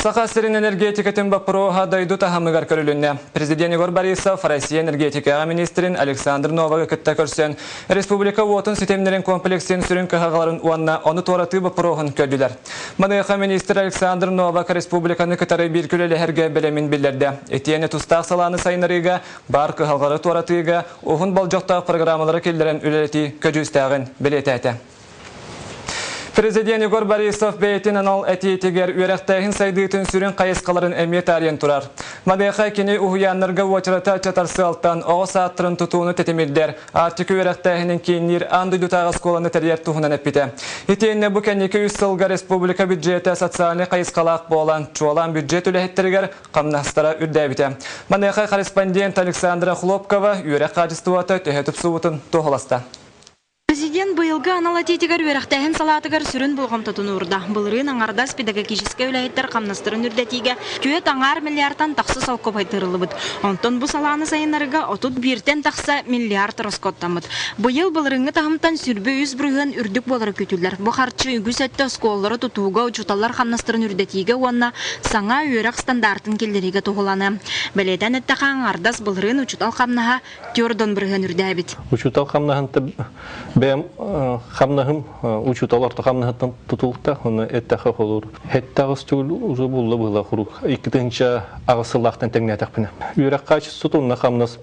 Сахасырын энергетикатын бапыроға дайду тахамыгар көрілінне. Президент Егор Борисов, Россия энергетика министрин Александр Новага күтті көрсен. Республика отын системлерин комплексен сүрін кағаларын уанна оны тораты бапыроғын көділер. Мадайха министр Александр Новак республиканы күтары бір күлелі әрге білемін білдерді. Етені тұстақ саланы сайынарыға, бар кағалары торатыға, оғын балжоқтағы программалары келдерін үлелеті көджістағын білеті. Президент Егор Борисов бейтін анал әтейтігер үйрәқтәйін сайдыйтын сүрін қайысқаларын әмет арен тұрар. Мадайха кені ұғыянларға уачырата чатарсы алтан оғы сааттырын тұтуыны тетемелдер. Артық үйрәқтәйінің кейінер анды дүтағы сколаны тәрер тұғынан әппеті. Етейіне бұл кәнекі үс сылға республика бюджеті социальны қайысқалақ болан чуалан бюджет үләхеттергер қамнастара үрдәбіті. Мадайха корреспондент Александра Хлопкова үйрәқ қачыстуаты төхетіп суытын тоғыласта. Президент быйылғы аналитикер үйрәқтәйін салатығар сүрін болғам тұтын ұрда. Бұлырын аңардас педагогическе үләйттер қамнастырын үрдетіге түйет аңар миллиардтан тақсы салқып айтырылы бұд. Онтон бұл саланы сайынарыға отут біртен тақсы миллиард роскоттамыд. Бұйыл бұлырыңы тағымтан сүрбі үз бұрығын үрдік болары көтілер. Бұ қарчы үгіз әтті сколлары тұтуға ұчуталар қамнастырын үрдетіге онна саңа үйрәқ стандартын келдеріге тұғыланы. Бәледен әттіға аңардас бұлырын ұчутал қамнаға тёрдон бұрығын үрдәбіт. Учутал қамнаға бәм қамнағым учуталарты қамнағаттан тұтылықта, оны әттіға қолыр. Әттіғыз түгіл ұзы бұлы бұла құруқ. Екітінші ағысылақтан тәңне әтіқпіне. Үйрек қачы сұтылына қамнас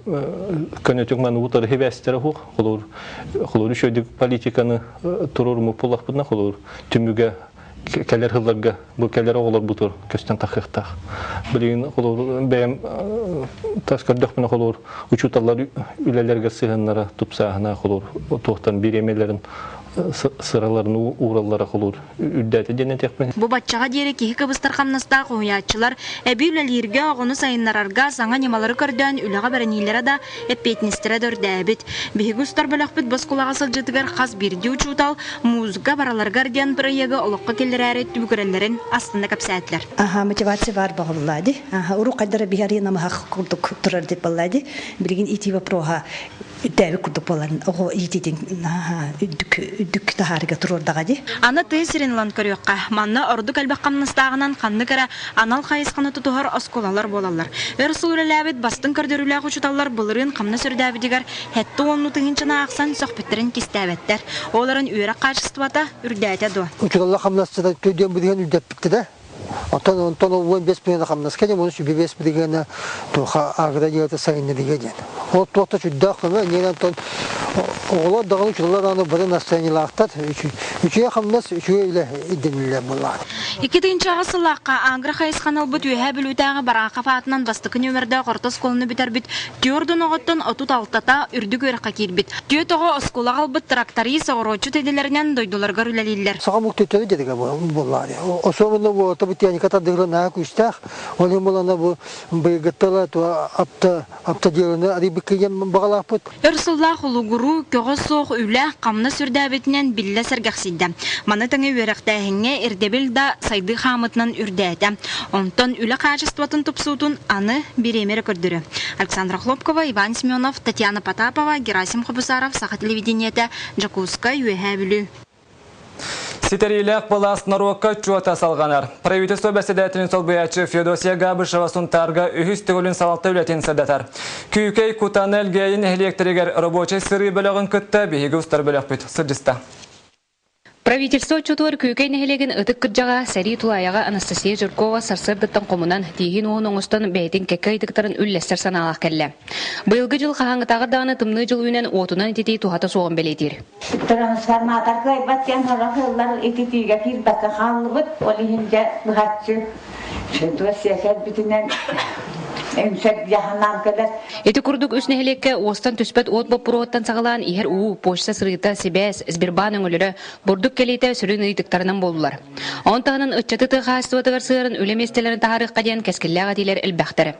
көнетік мәні ұтары хебәстері құқ қолыр. Қолыр үшөйдік политиканы тұрыр мұпылақ бұдына қолыр. Түміге кәлер ғыларға, бұл кәлер оғылар бұтыр көстен тақиқтақ. Білген қолыр бәйім таскардық бұна қолыр учуталар үлелерге сығынлары тұпсағына қолыр тоқтан бір емелерін сыраларын уğrallara olur. Üddəti denetəkmən. Bu batçağa diyeri ki hikabıstar qamnasta qoyatçılar əbi üləlirgə ağını sayınlararga sana nemaları kördən üləğə bərənillərə də əppetnistirə dördəbit. Bihigustar bələqbit bas qulağa salcıdıgar xas birdi uçutal muzga baralar gardiyan proyegi oluqqa kelirəri tübükürəllərin astında kapsayətlər. Aha, motivasiya var bağlıladı. Aha, uru qaydara bihariya namahaq kurduk turar dep balladı. Bilgin itiba proha dəvi kurduk balan. O itidin üddük tahariga turur dağadı. Ana tesirin lan körüqqa. Manna orduk albaq qamnastağınan qanlı kara anal qayısqanı tutuhar oskolalar bolallar. Ersulüləbit bastın kördürülə uçutallar bulırın qamna sürdəbidigar hətta onu tığınçana aqsan sohbetlərin kistəvətlər. Onların üyrək qaçıstuvata ürdəyətə do. Uçutallar qamnastıda töydən bilgən ürdəp bitdi də. Ondan o 5 milyon qamnas kene bunu şu 5 milyon toxa ağda yata sayını digen. O toxta şu daxma neden ton oğlan dağın uçutallar bana nastaniyalaqtat. Üçüye qamnas üçüye ile idinlər bunlar. 2-nji asylaqqa Angra Xaysxanal bu tüyhə bilütäği bara qafatından bastıqı nömerde qortas kolunu biterbit. Tüyordun oğutdan 36-ta ürdük örqə kirbit. Tüy toğa oskola qalbıt traktari soğroçu tedilərindən doydular görüləlilər. Sağam uqtətöy dedik bunlar. O sonunda bu tabii katadığına ne kuştak, onun bulana bu beygatlar to apta diyorlar, ari bikiyen bağlaput. Ersullah uluguru köğü soğuk üle qamna sürdəbetindən bille sergaqsiddə. Mana tənə verəqtəhinə erdebil da saydı xamatnan ürdədə. Ondan üle qaçıstvatın tupsutun anı bir emere kördürü. Александра Хлопкова, Иван Семенов, Татьяна Потапова, Герасим Хабусаров, Саха телевидениеті, Джакуска, Юэхәбілі. Ситерилек балас нарокка чуата салганар. Правительство бәседәтінің сол бұячы Феодосия Габышева сунтарға үхіс тігілін салалты үлетін сәдәтар. Күйкей кутаны әлгейін электригер рабочий сыры бөлігін күтті бейгі ұстар бөлік бүт. Сырдыста. Правительство чутуар күйкей нәхелеген ытык кыржаға сәри тулаяға Анастасия Журкова сарсырдыттан комунан тиген оғын оңыстан бәйтін кәккай тықтарын үлләстер саналақ кәлі. Бұйылғы жыл қағаңы тағырдағыны тымны жыл үйнен отынан ететей тухата соғын бәлетер. Трансформатор көйбаттен тарақылар ететейге фирбаққа қалыбыт, олығынға бұғатшы. Шөндуа сиясат бүтінен Эти курдук үснехелекке остан түспет от бопуроттан сағалан ихер уу, почта сырыта, себәс, Сбербанның өлірі бурдук келейті сүрін ыйтықтарынан болулар. Онтағының үтчатыты қастуатығар сырын үлеместелерін тағарыққа дейін кәскелләға дейлер әлбәқтірі.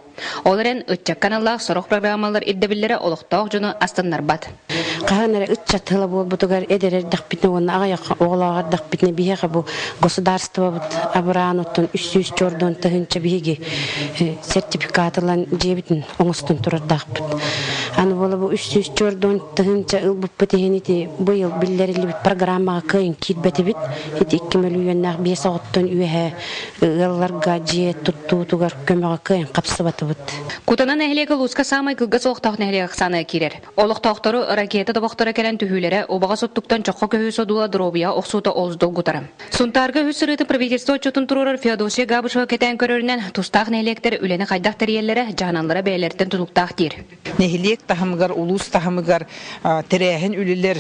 Оларын үтчак каналлақ сұрық программалар иддебілері олықтауқ жыны астынлар бат. Қағанары үтчатылы бол бұтығар әдерер дақпитні оны ағаяқ оғылағар дақпитні бейеға бұл государство бұт абыран оттын үс жордон тұхынча бейге сертификаты жебитин оңостун турардакпыт. Аны бола бу 300 чордон тыгынча ыл бу петенити быйыл биллерли программага кыйын китбети бит. Хит 2 миллионнак 5 оттон үе ылларга же туттугар көмөгө кыйын капсыбаты бит. Кутанан эхлеге луска самай кылга соқтақ нехлеге саны кирер. Олық тоқтары ракета табақтары келен түхүлері обаға соттуктан чоққа көйі содула дробия оқсута олздол гутары. Сунтарга хүсіріті правительство чотын тұрурар Феодосия Габышева кетен көрерінен тустақ нехлектер үлені қайдақ тәрелері жананлары бәйлерден тұлықтақ дир. Нехлек тахымыгар, улус тахымыгар тәрәхін үлілер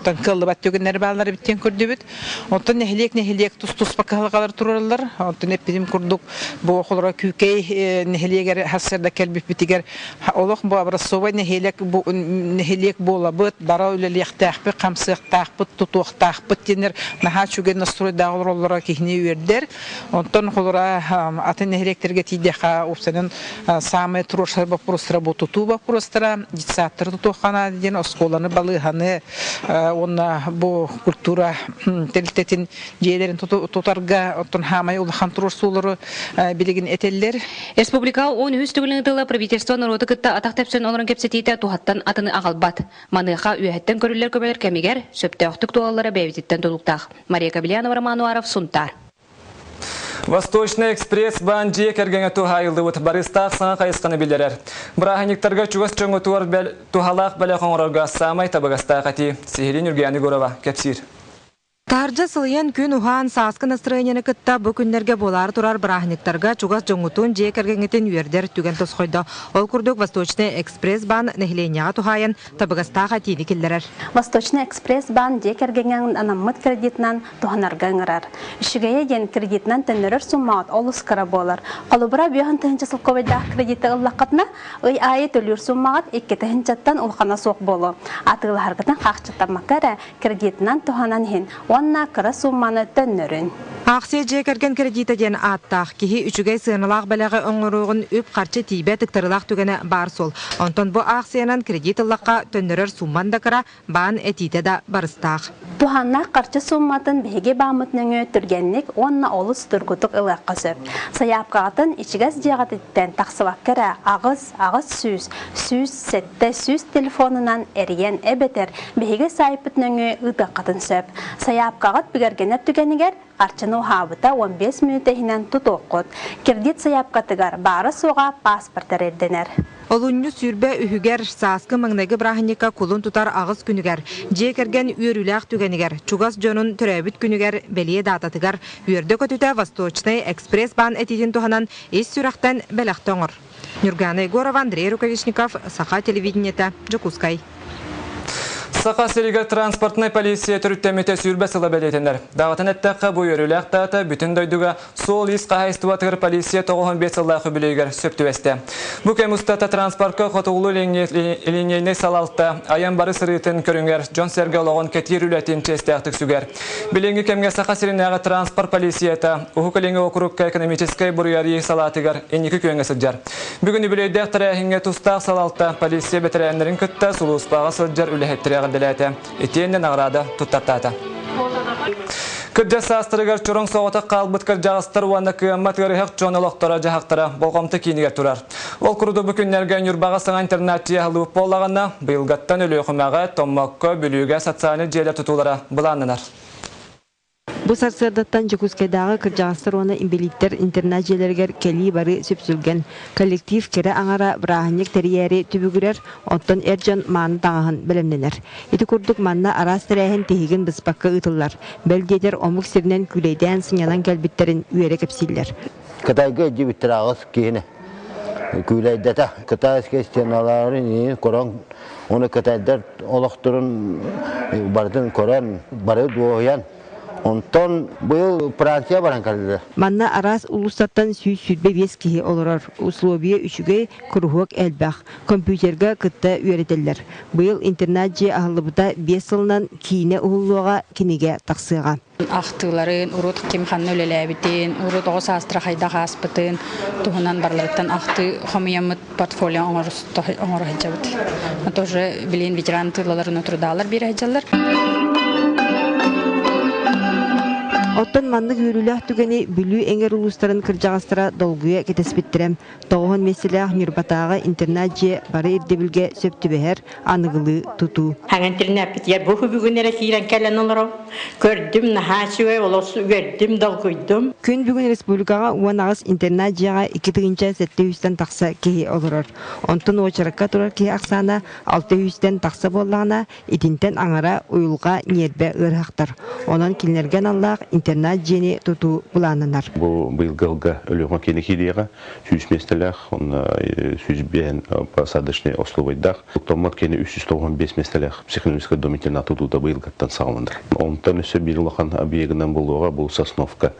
танкылы бат төгінлер балары біттен көрді біт. Онтан нехлек тұс бақалығалар тұрарлар. Онтан эпидем күрдік бұл қолыра күкей нехлегер хасырда кәлбіп бітігер. Олық бұл абрасовай нехлек бола бұд, бара үлелек тәқпі, қамсық тәқпіт, тұтуық тәқпіт денер. Наға чүген настрой дағылыр олыра кехіне үйердер. Онтан қолыра атын нехлектерге тейдеқа опсанын самай тұрушар бапұрыстыра бұл тұту бапұрыстыра, детсаттыр тұтуқана деген осколаны балығаны, онна бұл культура тәлітетін жейлерін тұтарға оттын хамай ұлыған тұруш суылары білеген әтелдер. Республика 10 түгілінің тылы правительство народы кітті атақтапсын оларын кепсетейті туғаттан атыны ағалбат. Маныға үйәттен көрілер көбелер кәмегер, сөпті оқтық туғалары бәйведеттен тұлықтақ. Мария Кабелянова, Романуаров, Сунтар. Восточный экспресс бан жие кергенге тухайылды бұт барыстақ саңа қайысқаны білдерер. Біраханиктарға чуғас чоңы туар тухалақ бәлі қоңырарға самай табығастақ әти. Сихирин Юргияны Горова, Кепсир. Таржа сылыян күн ухан саскы настроенияны кытта бу күннерге болар турар брахниктарга чугас жоңутун же кергеңетин үйердер түген тосхойда. Ол курдук Восточный экспресс бан нехленяга тухайын табыгастаға тиді келдерер. Восточный экспресс бан же кергенген анаммыт кредитнан туханарга ыңырар. Үшігeye ген кредитнан теннерер суммаат олыс кара болар. Қалубыра бүйхан тыхынчасыл ковайда кредиты ыллаққатна ый айы төлүр суммаат икке тыхынчаттан улқана соқ болу. Атылы харгытан қақчыттамаккара кредитнан туханан хин. Онна кыра сумманы төннөрүн. Ақсия же керген кредита ден аттақ кихи үчүгей сыйнылақ бәләғы оңыруғын үп қарчы тейбе тіктірілақ түгені бар сол. Онтон бұ ақсиянан кредитылыққа төннөрөр сумман да кыра баан этите да барыстақ. Туханна қарчы сумматын беге бамытныңы түргенлік онна олыс түргутук ылаққа сөп. Саяпқағатын ичігіз жағатыттен тақсывақкара ағыз сүз сетті сүз телефонынан әрген әбетер беге сайпытныңы ұдаққатын сөп. Саяпқағат бүгергенер түгенігер Арчыны хабыта 15 минутахинан тутоққот. Кредит саяпқатыгар бары соға паспортар ерденер. Олунну сүрбе үхүгер саскы маңнайгы браханика кулун тутар ағыз күнігер. Же керген үйөрүләқ түгенігер. Чугас жонун төрәбіт күнігер белие дататыгар. Үйөрді көтіті Восточный экспресс бан этиден туханан ес сүрақтан бәліқтоңыр. Нюргана Егорова, Андрей Рукавичников, Саха телевидениета, Джокускай. Сақа сиригер транспортный полиция түріттемете сүрбе сылы бәлетендер. Дағытын әттәққа бұй өріләқ дата бүтін дойдуға сол ис қағайстуатығыр полиция 95 сыллақы білегер сөпту әсті. Бұ кемустата транспортқа қотуғылы линейне салалта аян бары сырытын көріңер Джон Серге олығын кетер үләтін честәқтік сүгер. Біленгі кемге сақа сиринәға транспорт полицията ұхықылеңі округка экономическай бұрыяры салатығыр енекі күйеңі сылжар. Бүгін үбілейдәқ тарайхинге тұстақ салалта полиция бәтірәнлерін күтті сұлуыспаға сылжар үләхеттірәғі Делете итеннен аграда туттатата. Кыржа састырыгар чорон соғыта қалбыт кыржағыстыр уанна кыяммат гырыхық жонылықтара жағақтара болғамты кейінігер тұрар. Ол күрді бүкінлерге нүрбаға сыңа интернатия алып болағанна бұйылғаттан өлі құмаға томмаққа бүліге социальный желер тұтулара бұланынар. Бу сарсырдаттан Жокускайдағы кыржағыстыр оны имбелиттер интернет желергер кели бары сөпсүлген. Коллектив кере аңара браханек терьері түбігірер, оттон әржан маны таңағын білімненер. Еті күрдік манна арас тәрәхін тегін біспаққа ұтылар. Бәлгедер омық сирінен күлейден сыңянан кәлбіттерін үйері кәпсейлер. Кытайға жібіттір ағыз кейіні. Күлейдета Кытай стеналарын корон оны Кытайдар олықтырын бардың корон бары дуоян. Онтон бұл Франция баран калды. Манна арас улустаттан сүйсүрбе бес кихи олорор. Условия үшүгей курухуак әлбәқ. Компьютерга кытта үйретелер. Бұл интернет же ағылыбыда 5 сылынан кейіне ұғылуға кенеге тақсыға. Ақтыларын, урут кемханны өлеләбітін, урут оғыз астыра қайда қаспытын, тұғынан барларыттан ақты қомиямыт портфолио оңыр хәджабыт. Тоже білен ветеран тылаларын отырдалар бір хәджалар. Оттон манны хүрүлэх түгени бүлүү эңер улустарын кыржагастыра долгуя кетеспиттерем. Тоғын меселях Нюрбатаға интернет же бары ирдебилге сөптүбэхер аныгылы туту. Хаңантырына питер буху бүгүнере кирен келен олоро. Көрдүм нахачуэ олосу көрдүм долгуйдум. Күн бүгүн республикага уанагыс интернет жега 2-тен 700-тен такса кеhi олорор. Онтон очаракка турар кеhi аксана 600-тен такса боллағына итинтен аңара уюлга нербе ырхактар. Онан килнерген аллах интернет жени туту буланынар. Бу быйылга өлөңө кени кидига сүз местелях, он сүз бен посадочный условиях. Томат кени 395 местелях психологический дом интерната тутуда быйылгаттан сагыландыр. Онтон өсө бир улахан объектинен болууга бул Сосновка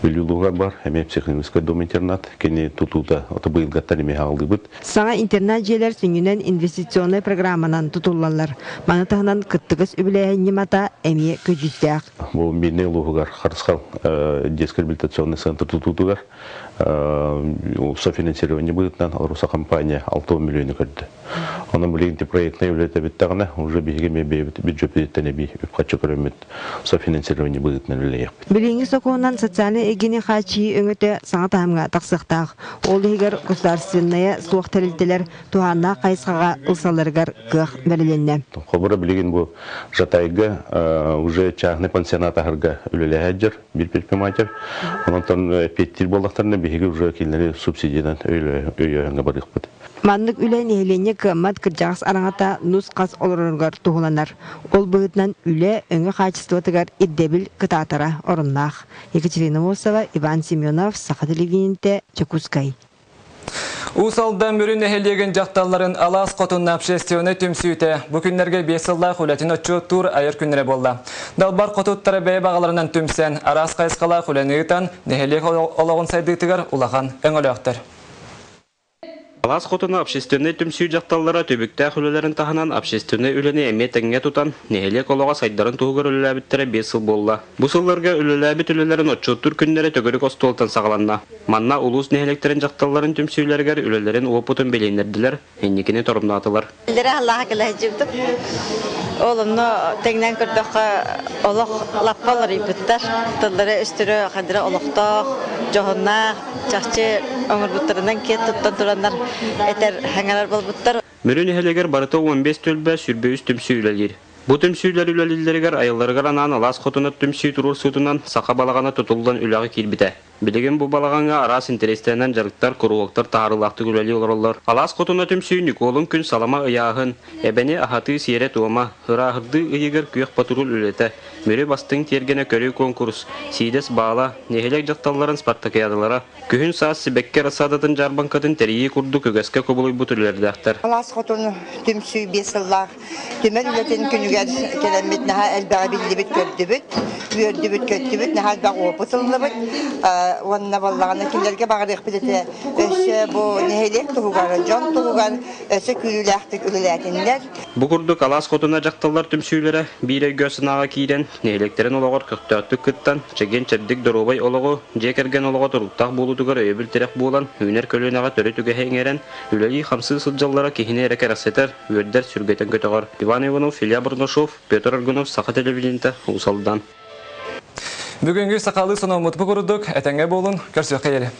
билүүлүгөр бар, эме психологический дом интернат кени тутуда быйылгаттан эме алдыбыт. Саңа интернет желер сүңүнен инвестиционный программанан тутуллалар. Манатагынан кыттыгыс үбүлэһиннимата эме көжүздәк. Бу мине лугар харскал детский реабилитационный центр тутутугар софинансирование будет на Руса компания 6 миллиона кырды. Она блинти проектный является биттагына уже бигеме бюджет тенеби хочу кроме софинансирование будет на леях. Билинги соконан социальный эгени хачи өңөтө саңатамга таксыктак. Ол эгер государственная суактырылтылар туанна кайсага ылсаларгар кых бериленне. Хобора билген бу жатайга уже чахны пансионата харга үлеләҗер бир предприниматель. Онтон петтир болдактарына биге уже килнери субсидиядан өйөңгө барык бит. Маннык үлен элене кыммат кыржагыс араңата нус кас олороргар тугуланар. Ол быгытнан үле өңө качествотыгар иддебил кытатара оруннах. Екатерина Мосова, Иван Семенов, Саха телевидениете, Чекускай. Усалдан бүрін әхелеген жақталарын алас қотынна общественный түмсүйті. Бүкіндерге 5 жылда құлетін өтчі тур айыр күнері болды. Далбар қотуттары бәй бағаларынан түмсен, арас қайсқала құлені ұйтан, нәхелек олығын сайдықтығыр улахан өңіліқтір. Алас қотына общественный түмсүй жақталлары төбікті құлелерін тағынан общественный үлені әме тәңге тұтан, нәхелек олыға сайдарын туғыр үлеләбіттері 5 жыл болды. Бұл сылларға үлеләбіт үлелерін отчуттыр күндері төгірік остолтан сағаланна. Манна улус нәхелектерін жақталларын түмсүйлергер үлелерін опытын белейнерділер, әнекені торымнатылар. Олымны тәңнән көрдіққа олық лаппалар ибіттер, тұлдары үстірі қадыры олықтақ, жоғынна, чақчы өңір бұттарынан кет тұттан тұрандар әтер хәңелер бол бұттар. Мөрін әхелегер барыты 15 төлбә сүрбе үз түмсүйлер. Бу түмсүйлер үлелілерігер айылларығар анан алас қотыны түмсүй тұрur сұтынан сақа балағана тұтылдан үләғі келбіті. Білеген бұл балағанға арас интерестенен жарықтар, құруықтар тағырылақты үләлі оларылар. Алас қотыны түмсүй Николын күн салама ұяғын, әбәне ахаты сиере туама, ғырағырды ұйығыр күйек патурул үлеті. Мөрі бастың тергені көрі конкурс, сейдес бала, нехелек жақталларын спартакиадылара. Күхін саас сібекке расадатын жарбанкатын тәрейі күрді көгеске көбілой бұтырлерді ақтар. Алас қотыны түмсүй бесіллар, түмен үлетін күнігер келемет наға әлбәға білдібіт көрдібіт, наға әлбәға опытылдыбыт. Онна баллағана кендерге бағырық білеті өсі бұл нехелек тұғығары, жон тұғығар, өсі күліләқтік үліләтіндер. Бұқырдық алас қотына жақталар түмсүйлері бейрі göсінаға кейден, нехелектерін олығыр күқтөттік күттан, чеген чәрдік дұробай олығы, жекерген олығы тұруқтақ болудығыр өйбіл терек болан, өйнер көлінаға төрі түге хейңерен, үләлі қамсы сұджалары кейіне әрекер асетер, өрдер сүргетен көтіғар. Иван Иванов, Илья Бурнашов, Петр Аргунов, Саха телевидениеті, Усалдан. Бүгінгі сақалы соны ұмыт бұғырдық, әтәңе болын, көрсі қайелі.